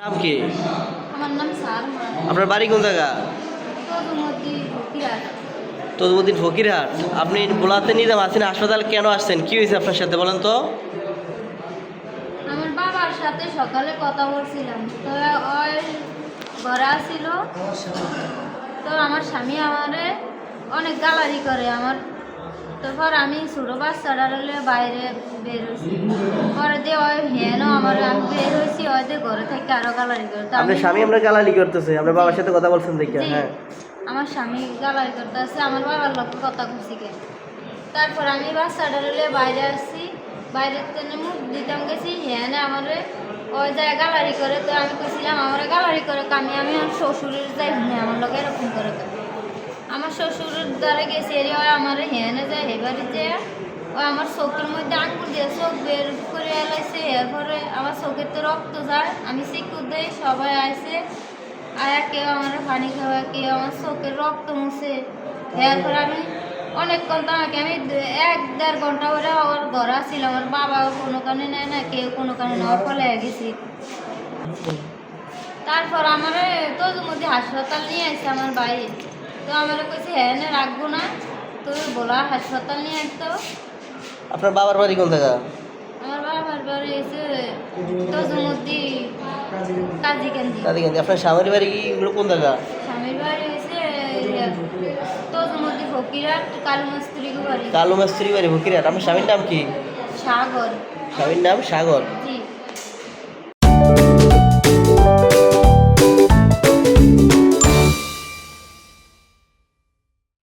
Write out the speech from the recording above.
নাম কি? আমার নাম সারমা। আপনার বাড়ি কোন জায়গা? তদুমতি ফকিরহাট। তদুমদ্দিন ফকিরহাট। আপনি ভোলাতে নিজাম আসেন হাসপাতাল কেন আসছেন? কি হয়েছে আপনার সাথে বলেন তো? আমার বাবার সাথে সকালে কথা বলছিলাম, তো ওই ঘরে আসছিল। তো আমার স্বামী আমারে অনেক গালারি করে আমার। তারপর আমি ছোটো বাচ্চাটার বাইরে বের হয়েছি, পরে দিয়ে ওই হেন আমার আমি বের হয়েছি, ওই দিয়ে ঘরে থেকে আরো গালারি করে। তো আপনার স্বামী আপনার গালালি করতেছে, আপনার বাবার সাথে কথা বলছেন দেখি। জি, হ্যাঁ, আমার স্বামী গালারি করতে আসছে, আমার বাবার লোক কথা খুশি কে। তারপর আমি বাচ্চাটার বাইরে আসছি, বাইরের থেকে মুখ দিতাম গেছি, হ্যাঁ আমারে ওই যায় গালারি করে। তো আমি কইছিলাম আমার গালারি করে আমি আমার শ্বশুরের যাই হ্যাঁ আমার লোক এরকম করে কেন? আমার শ্বশুরের দ্বারা গেছি এর আমার হ্যাঁ যায় হেবারি যায়, ও আমার চোখের মধ্যে আঙ্গুল দিয়ে চোখ বের করে এলাইছে। এরপরে আমার চোখের তো রক্ত যায়, আমি চিকুর দেই, সবাই আইসে আয়া কেউ আমার পানি খাওয়া, কেউ আমার চোখের রক্ত মুছে। এরপর আমি অনেকক্ষণ তো আমাকে আমি 1-1.5 ঘন্টা করে আমার ঘরে ছিল। আমার বাবা কোনো কানে নেয় না, কেউ কোনো কানে নেওয়ার ফলে গেছি। তারপর আমার তদুমতি হাসপাতাল নিয়ে আসছে আমার বাইরে। তো আমার কইছে হ্যাঁ না রাখবো না, তুই বলা হাসপাতাল নিয়ে আসতো। আপনার বাবার বাড়ি কোন জায়গা? আমার বাবার বাড়ি এসে তদুমতি কাজীকান্দি। দাদিগঞ্জ। আপনার স্বামীর বাড়ি কি কোন জায়গা? স্বামীর বাড়ি এসে তদুমতি ফকিরহাট কালু মিস্ত্রি বাড়ি। কালু মিস্ত্রি বাড়ি ফকিরহাট। আপনার স্বামীর নাম কি? সাগর। স্বামীর নাম সাগর। জি।